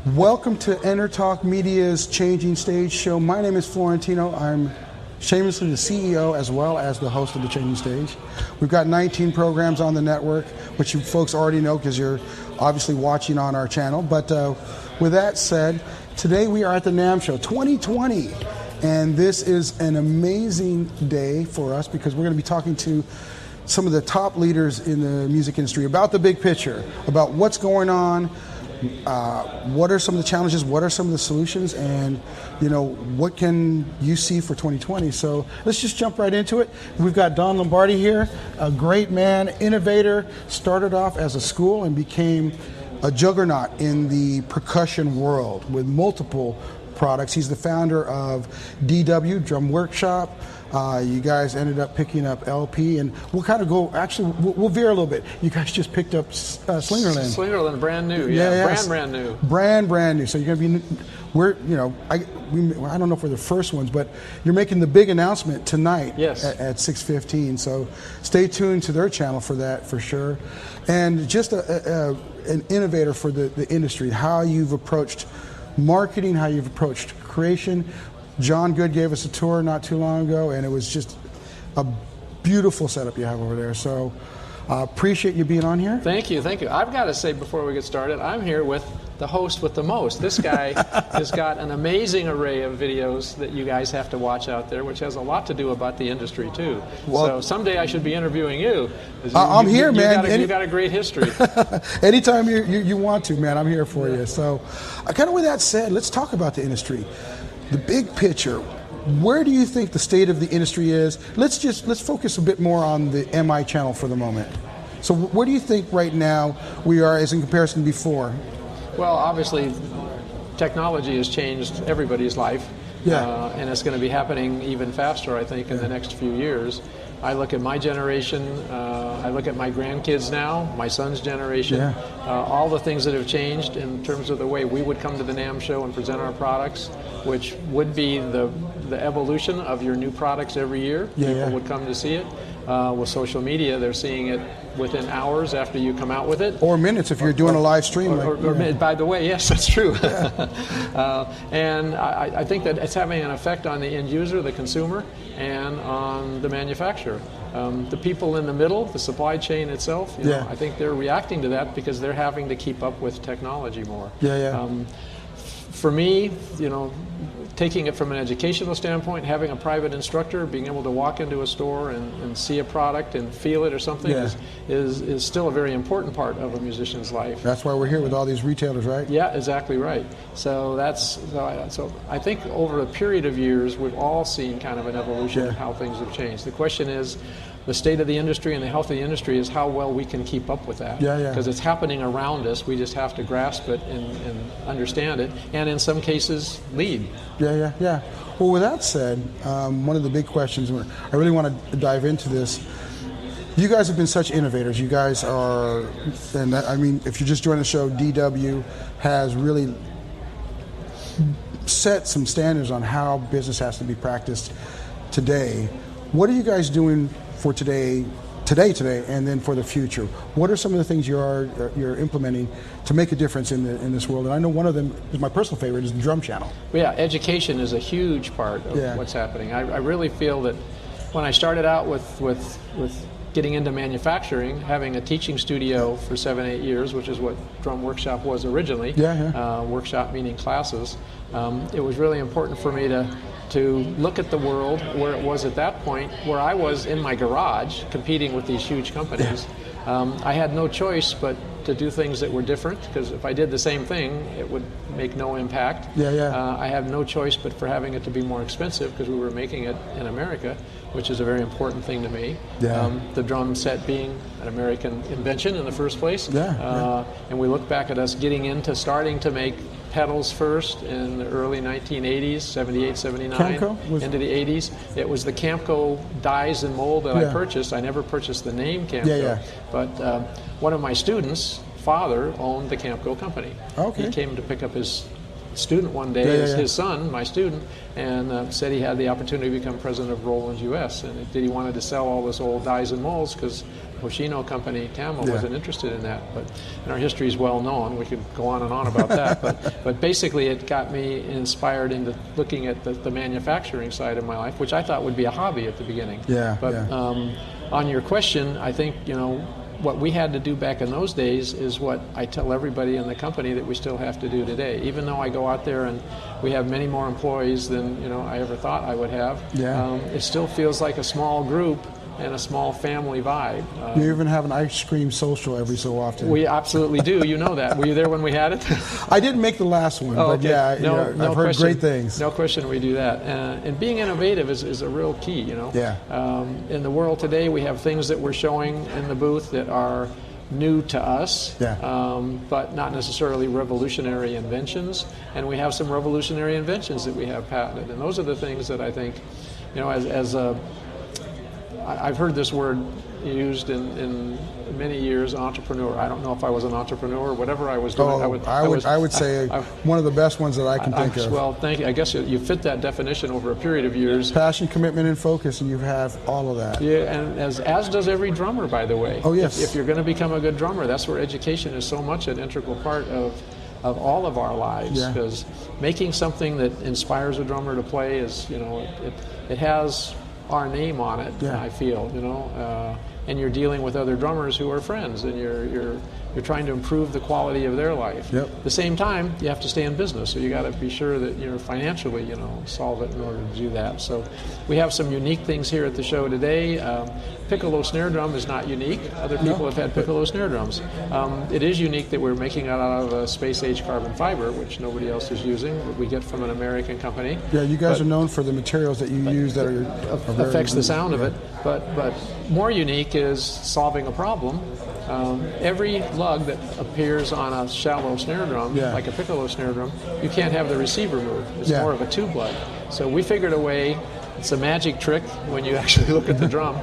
Welcome to EnterTalk Media's Changing Stage show. My name is Florentino. I'm shamelessly the CEO as well as the host of the Changing Stage. We've got 19 programs on the network, which you folks already know because you're obviously watching on our channel. But with that said, today we are at the NAMM show 2020. And this is an amazing day for us because we're going to be talking to some of the top leaders in the music industry about the big picture, about what's going on, what are some of the challenges, what are some of the solutions, and what can you see for 2020. So let's just jump right into it. We've got Don Lombardi here, a great man, innovator, started off as a school and became a juggernaut in the percussion world with multiple products. He's the founder of DW, Drum Workshop. You guys ended up picking up LP, and we'll kind of go, actually, we'll veer a little bit. You guys just picked up Slingerland. Slingerland, brand new, brand new. Brand new. So you're going to be, I don't know if we're the first ones, but you're making the big announcement tonight at 6:15. So stay tuned to their channel for that, for sure. And just an innovator for the industry, how you've approached marketing, how you've approached creation. John Good gave us a tour not too long ago, and it was just a beautiful setup you have over there. So appreciate you being on here. Thank you. I've got to say before we get started, I'm here with the host with the most. This guy has got an amazing array of videos that you guys have to watch out there, which has a lot to do about the industry too. Well, so someday I should be interviewing you. I'm here, man. You got a great history. Anytime you want to, man, I'm here for you. So kind of with that said, let's talk about the industry. The big picture, where do you think the state of the industry is? Let's focus a bit more on the MI channel for the moment. So where do you think right now we are as in comparison to before? Well, obviously, technology has changed everybody's life, and it's going to be happening even faster, I think, in the next few years. I look at my generation, I look at my grandkids now, my son's generation, all the things that have changed in terms of the way we would come to the NAMM show and present our products, which would be the evolution of your new products every year. People would come to see it. With social media, they're seeing it within hours after you come out with it. Or minutes if you're doing a live stream. By the way, yes, that's true. And I think that it's having an effect on the end user, the consumer, and on the manufacturer. The people in the middle, the supply chain itself, I think they're reacting to that because they're having to keep up with technology more. For me, taking it from an educational standpoint, having a private instructor, being able to walk into a store and see a product and feel it or something is still a very important part of a musician's life. That's why we're here with all these retailers, right? Yeah, exactly right. So so I think over a period of years, we've all seen kind of an evolution of how things have changed. The question is, the state of the industry and the health of the industry is how well we can keep up with that. Because it's happening around us. We just have to grasp it and understand it, and in some cases, lead. Well, with that said, one of the big questions, I really want to dive into this. You guys have been such innovators. You guys are, and I mean, if you just joined the show, DW has really set some standards on how business has to be practiced today. What are you guys doing for today, and then for the future? What are some of the things you're implementing to make a difference in this world? And I know one of them is my personal favorite is the drum channel. Yeah, education is a huge part of what's happening. I really feel that when I started out with getting into manufacturing, having a teaching studio for 7-8 years, which is what Drum Workshop was originally. Workshop meaning classes. It was really important for me to look at the world where it was at that point, where I was in my garage competing with these huge companies. I had no choice but to do things that were different, because if I did the same thing, it would make no impact. I had no choice but for having it to be more expensive, because we were making it in America, which is a very important thing to me. The drum set being an American invention in the first place. And we look back at us starting to make pedals first in the early 1980s, 78, 79, into the 80s. It was the Camco dies and mold that I purchased. I never purchased the name Camco, but one of my students' father owned the Camco company. He came to pick up his student one day, his son, my student, and said he had the opportunity to become president of Roland's US, and that he wanted to sell all this old dies and molds because Hoshino company, Tama, Yeah. wasn't interested in that. But and our history is well known. We could go on and on about that. But basically, it got me inspired into looking at the manufacturing side of my life, which I thought would be a hobby at the beginning. Yeah. But Yeah. On your question, I think, what we had to do back in those days is what I tell everybody in the company that we still have to do today. Even though I go out there and we have many more employees than I ever thought I would have, Yeah. it still feels like a small group and a small family vibe. You even have an ice cream social every so often. We absolutely do. You know that. Were you there when we had it? I didn't make the last one, but okay. yeah, no I've heard question. great things. No question we do that. And being innovative is a real key, Yeah. In the world today, we have things that we're showing in the booth that are new to us, Yeah. but not necessarily revolutionary inventions. And we have some revolutionary inventions that we have patented. And those are the things that I think, I've heard this word used in many years, entrepreneur. I don't know if I was an entrepreneur, whatever I was doing. I would say one of the best ones that I can think of. Well, thank you. I guess you fit that definition over a period of years. Passion, commitment, and focus, and you have all of that. Yeah, and as does every drummer, by the way. Oh, yes. If you're going to become a good drummer, that's where education is so much an integral part of all of our lives. Yeah. Because making something that inspires a drummer to play is, it has our name on it. Yeah. I feel, and you're dealing with other drummers who are friends, and you're trying to improve the quality of their life. Yep. At the same time, you have to stay in business, so you got to be sure that you're financially, solve it in order to do that. So we have some unique things here at the show today. Piccolo snare drum is not unique. Other people have had piccolo snare drums. It is unique that we're making it out of a space-age carbon fiber, which nobody else is using, that we get from an American company. Yeah, you guys are known for the materials that you use that are very affects the sound of yeah. it. But more unique is solving a problem. Every lug that appears on a shallow snare drum, Yeah. like a piccolo snare drum, you can't have the receiver move. It's Yeah. more of a tube lug. So we figured a way, it's a magic trick when you actually look at the drum,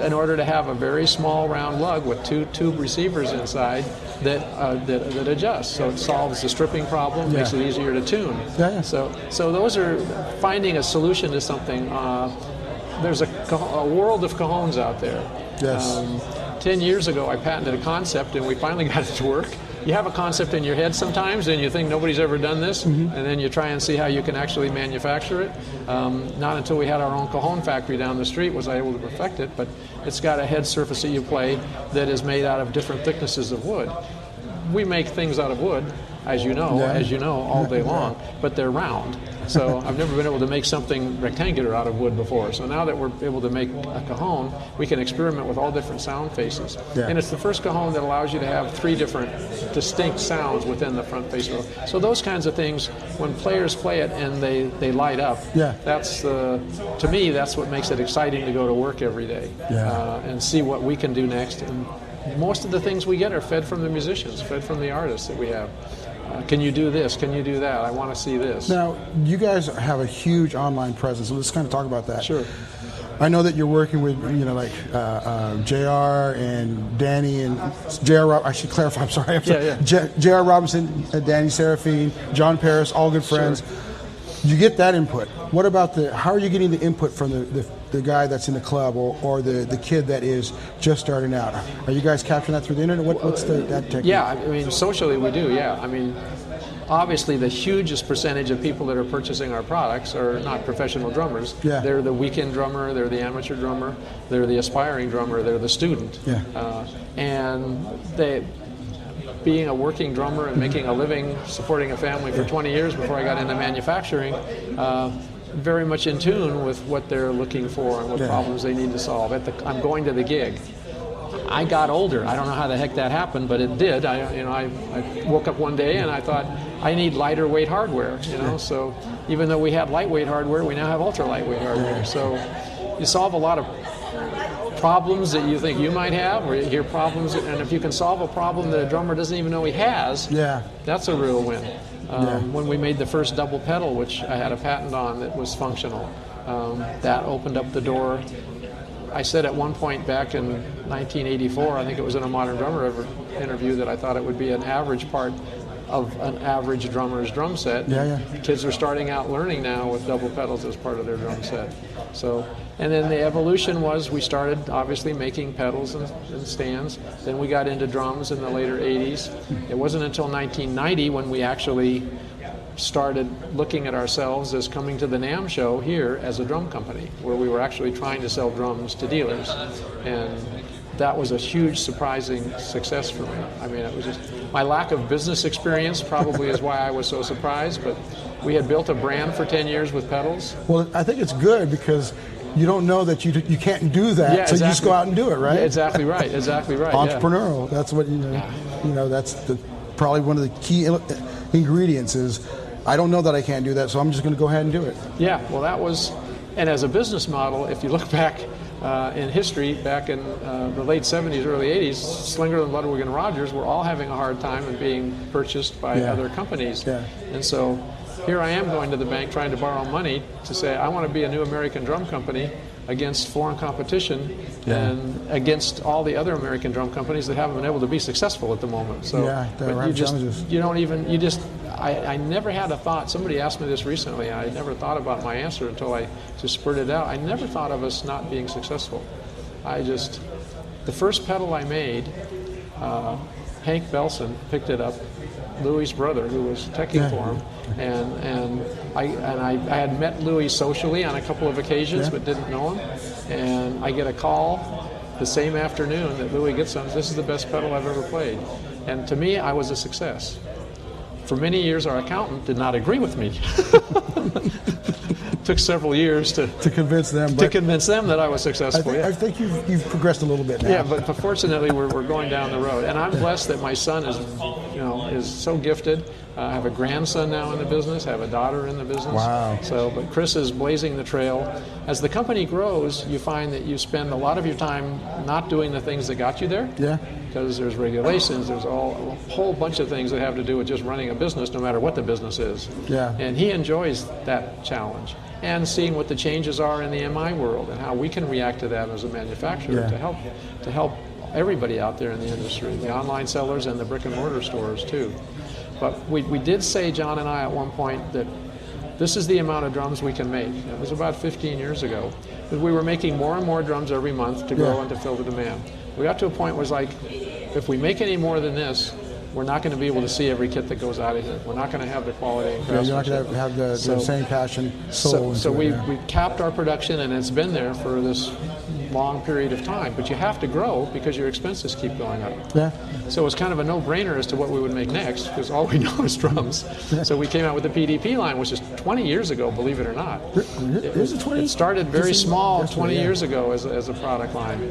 in order to have a very small round lug with two tube receivers inside that adjusts. So it solves the stripping problem, makes it easier to tune. Yeah. So those are finding a solution to something. There's a world of cajones out there. Yes. 10 years ago, I patented a concept, and we finally got it to work. You have a concept in your head sometimes, and you think nobody's ever done this, and then you try and see how you can actually manufacture it. Not until we had our own cajon factory down the street was I able to perfect it, but it's got a head surface that you play that is made out of different thicknesses of wood. We make things out of wood, as you know, all day long, but they're round. So I've never been able to make something rectangular out of wood before. So now that we're able to make a cajon, we can experiment with all different sound faces. Yeah. And it's the first cajon that allows you to have 3 different distinct sounds within the front face row. So those kinds of things, when players play it and they light up, Yeah. to me, that's what makes it exciting to go to work every day and see what we can do next. And most of the things we get are fed from the musicians, fed from the artists that we have. Can you do this? Can you do that? I want to see this. Now, you guys have a huge online presence, so let's kind of talk about that. Sure. I know that you're working with, JR and Danny and I should clarify, I'm sorry. JR Robinson, Danny Seraphine, John Paris, all good friends. Sure. You get that input. What about how are you getting the input from the guy that's in the club or the kid that is just starting out? Are you guys capturing that through the internet? What's that technique? Yeah, I mean, socially we do, yeah. I mean, obviously the hugest percentage of people that are purchasing our products are not professional drummers. Yeah. They're the weekend drummer, they're the amateur drummer, they're the aspiring drummer, they're the student. Yeah. And being a working drummer and making a living, supporting a family for 20 years before I got into manufacturing, very much in tune with what they're looking for and what problems they need to solve. I'm going to the gig. I got older. I don't know how the heck that happened, but it did. I woke up one day and I thought, I need lighter weight hardware. So even though we had lightweight hardware, we now have ultra lightweight hardware. So you solve a lot of problems that you think you might have, or you hear problems, and if you can solve a problem that a drummer doesn't even know he has, that's a real win. When we made the first double pedal, which I had a patent on that was functional, that opened up the door. I said at one point back in 1984, I think it was in a Modern Drummer interview, that I thought it would be an average part of an average drummer's drum set. Kids are starting out learning now with double pedals as part of their drum set. So, And then the evolution was we started obviously making pedals and stands. Then we got into drums in the later 80s. It wasn't until 1990 when we actually started looking at ourselves as coming to the NAMM show here as a drum company, where we were actually trying to sell drums to dealers. And that was a huge surprising success for me. I mean, it was just my lack of business experience probably is why I was so surprised, but we had built a brand for 10 years with pedals. Well, I think it's good because you don't know that you can't do that, yeah, so you just go out and do it, right? Yeah, exactly right. Entrepreneurial. Yeah. That's what that's probably one of the key ingredients is I don't know that I can't do that, so I'm just going to go ahead and do it. Yeah, well, that was, and as a business model, if you look back in history, back in the late 70s, early 80s, Slinger and Ludwig and Rogers were all having a hard time and being purchased by other companies. Yeah. And so here I am going to the bank trying to borrow money to say I want to be a new American drum company against foreign competition and against all the other American drum companies that haven't been able to be successful at the moment. So I never had a thought. Somebody asked me this recently. I never thought about my answer until I just spurted it out. I never thought of us not being successful. The first pedal I made, Hank Belson picked it up, Louis' brother, who was teching for him, and I had met Louis socially on a couple of occasions, but didn't know him. And I get a call the same afternoon that Louis gets on. This is the best pedal I've ever played, and to me, I was a success. For many years, our accountant did not agree with me. Took several years to convince them that I was successful. I think you've progressed a little bit now. Yeah, but fortunately we're going down the road, and I'm blessed that my son is so gifted. I have a grandson now in the business. I have a daughter in the business. Wow. But Chris is blazing the trail. As the company grows, you find that you spend a lot of your time not doing the things that got you there. Yeah. Because there's regulations, there's a whole bunch of things that have to do with just running a business, no matter what the business is. Yeah. And he enjoys that challenge. And seeing what the changes are in the MI world and how we can react to that as a manufacturer to help everybody out there in the industry, the online sellers and the brick and mortar stores too. But we did say, John and I, at one point that this is the amount of drums we can make. It was about 15 years ago. But we were making more and more drums every month to grow and to fill the demand. We got to a point where it was like, if we make any more than this, we're not going to be able to see every kit that goes out of here. We're not going to have the quality and craftsmanship. You're not going to have the same passion, soul. So we capped our production, and it's been there for this long period of time. But you have to grow because your expenses keep going up. Yeah. So it's kind of a no-brainer as to what we would make next, because all we know is drums. So we came out with the PDP line, which is 20 years ago, believe it or not. It started very small 20 years ago as a product line.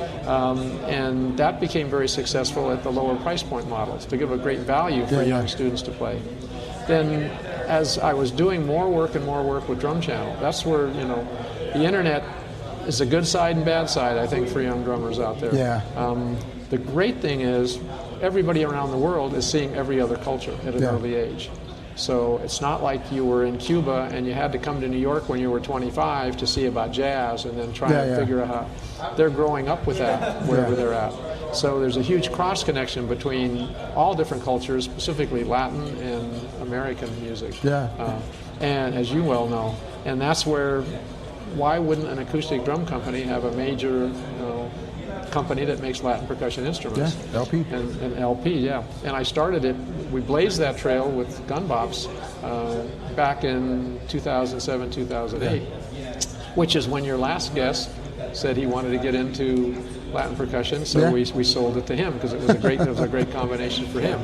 And that became very successful at the lower price point models to give a great value for young students to play. Then as I was doing more work with Drum Channel, that's where, the internet is a good side and bad side, I think, for young drummers out there. Yeah. The great thing is everybody around the world is seeing every other culture at an early age. So it's not like you were in Cuba and you had to come to New York when you were 25 to see about jazz and then try to figure out how they're growing up with that wherever they're at. So there's a huge cross connection between all different cultures, specifically Latin and American music. And as you well know, and that's where, why wouldn't an acoustic drum company have a major company that makes Latin percussion instruments? LP. And LP, And I started it, we blazed that trail with Gun Bops back in 2007, 2008, which is when your last guest said he wanted to get into Latin percussion, so we sold it to him because it was a great combination for him.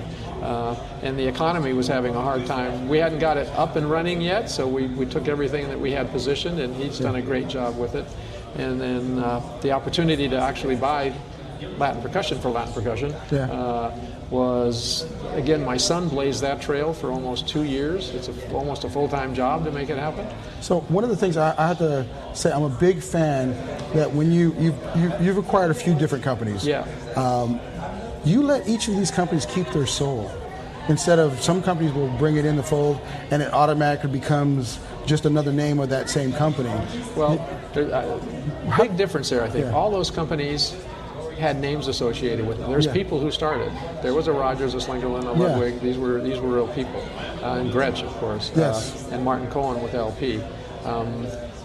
And the economy was having a hard time. We hadn't got it up and running yet, so we took everything that we had positioned, and he's done a great job with it. And then the opportunity to actually buy Latin percussion for Latin percussion was, again, my son blazed that trail for almost 2 years. It's almost a full-time job to make it happen. So one of the things I have to say, I'm a big fan that when you've acquired a few different companies. You let each of these companies keep their soul. Instead of, some companies will bring it in the fold and it automatically becomes just another name of that same company. Well, there's a big difference there, I think. All those companies had names associated with them. There's people who started. There was a Rogers, a Slingerland, a Ludwig. These were real people. And Gretsch, of course. And Martin Cohen with LP.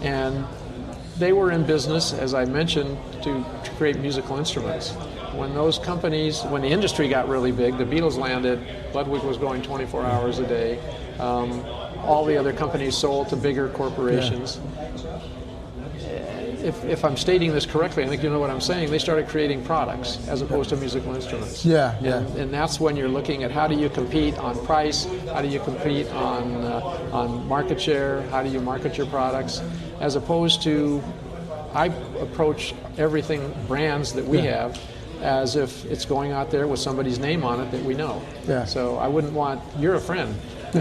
And they were in business, as I mentioned, to create musical instruments. When those companies, when the industry got really big, the Beatles landed, Ludwig was going 24 hours a day, all the other companies sold to bigger corporations. If I'm stating this correctly, I think you know what I'm saying, they started creating products as opposed to musical instruments. And that's when you're looking at how do you compete on price, how do you compete on market share, how do you market your products, as opposed to, I approach everything, brands that we have, as if it's going out there with somebody's name on it that we know. So I wouldn't want, you're a friend.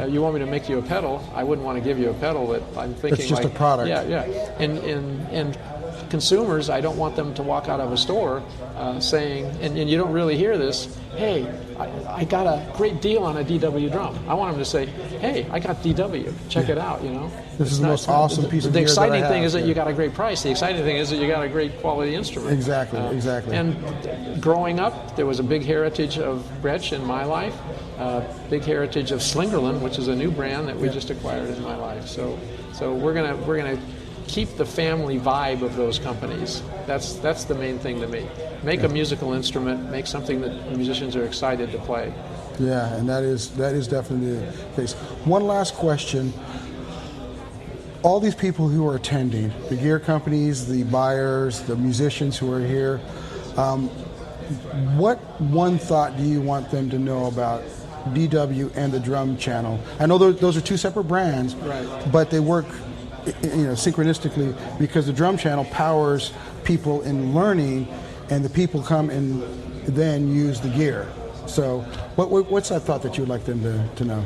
You want me to make you a pedal, I wouldn't want to give you a pedal that I'm thinking it's just like, a product. And consumers, I don't want them to walk out of a store saying, and you don't really hear this, hey, I got a great deal on a DW drum. I want them to say, hey, I got DW, check it out, you know. This is the most awesome piece of gear that I have. The exciting thing is that you got a great price. The exciting thing is that you got a great quality instrument. Exactly. And growing up, there was a big heritage of Gretsch in my life, big heritage of Slingerland, which is a new brand that we just acquired in my life. So we're gonna keep the family vibe of those companies. That's the main thing to me. Make a musical instrument, make something that musicians are excited to play. Yeah, and that is definitely the case. One last question. All these people who are attending, the gear companies, the buyers, the musicians who are here, what one thought do you want them to know about DW and the drum channel? I know those are two separate brands, but they work synchronistically, because the drum channel powers people in learning, and the people come and then use the gear. So what's that thought that you would like them to know?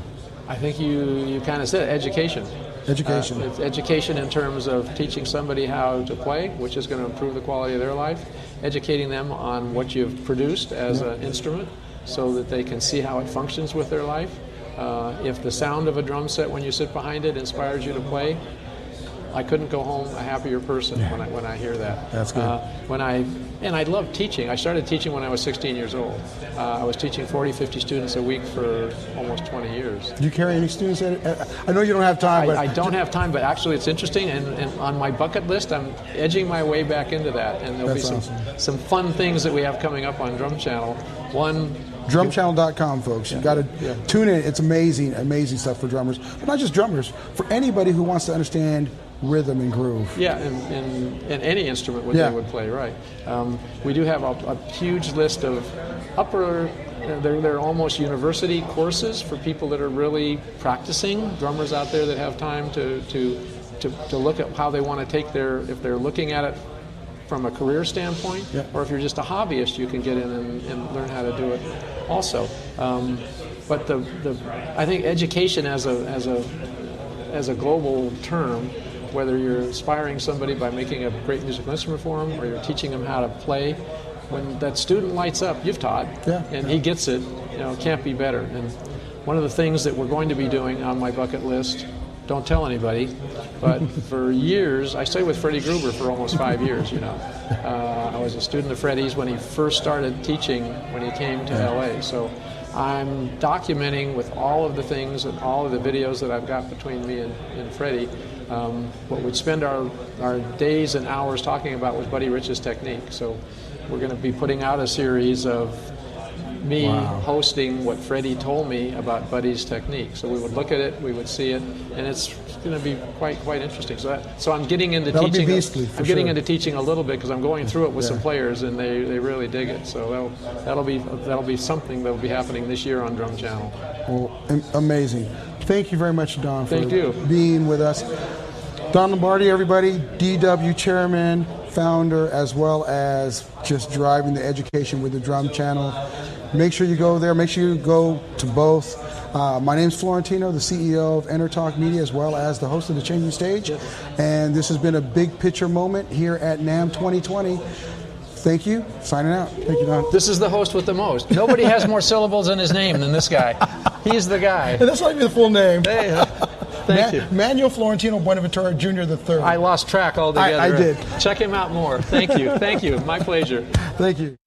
I think you kind of said education. Education. It's education in terms of teaching somebody how to play, which is going to improve the quality of their life, educating them on what you've produced as an instrument so that they can see how it functions with their life. If the sound of a drum set when you sit behind it inspires you to play, I couldn't go home a happier person when I hear that. That's good. And I love teaching. I started teaching when I was 16 years old. I was teaching 40, 50 students a week for almost 20 years. Do you carry any students? I know you don't have time. I don't have time, but actually it's interesting, and on my bucket list, I'm edging my way back into that. And there'll be some fun things that we have coming up on Drum Channel. One, Drumchannel.com, folks. You got to tune in. It's amazing stuff for drummers, but not just drummers. For anybody who wants to understand rhythm and groove. Yeah, and any instrument they would play, right. We do have a huge list of they're almost university courses for people that are really practicing, drummers out there that have time to look at how they want to take if they're looking at it from a career standpoint, or if you're just a hobbyist, you can get in and learn how to do it also. But I think education as a global term, whether you're inspiring somebody by making a great musical instrument for them, or you're teaching them how to play, when that student lights up, you've taught, and he gets it, it can't be better. And one of the things that we're going to be doing on my bucket list, don't tell anybody, but for years, I stayed with Freddie Gruber for almost 5 years, I was a student of Freddie's when he first started teaching, when he came to LA. So I'm documenting with all of the things and all of the videos that I've got between me and Freddie, what we'd spend our days and hours talking about was Buddy Rich's technique. So we're going to be putting out a series of me hosting what Freddie told me about Buddy's technique. So we would look at it, we would see it, and it's going to be quite interesting. So I'm getting into teaching. I'm getting into teaching a little bit because I'm going through it with some players, and they really dig it. So that'll be something that'll be happening this year on Drum Channel. Well, amazing. Thank you very much, Don, for Thank you. being with us. Don Lombardi, everybody, DW chairman, founder, as well as just driving the education with the Drum Channel. Make sure you go there. Make sure you go to both. My name's Florentino, the CEO of EnterTalk Media, as well as the host of The Changing Stage. And this has been a big picture moment here at NAMM 2020. Thank you. Signing out. Thank you, Don. This is the host with the most. Nobody has more syllables in his name than this guy. He's the guy. And that's not even the full name. Hey, thank you. Manuel Florentino Buenaventura Jr. III. I lost track altogether. I did. Check him out more. Thank you. Thank you. My pleasure. Thank you.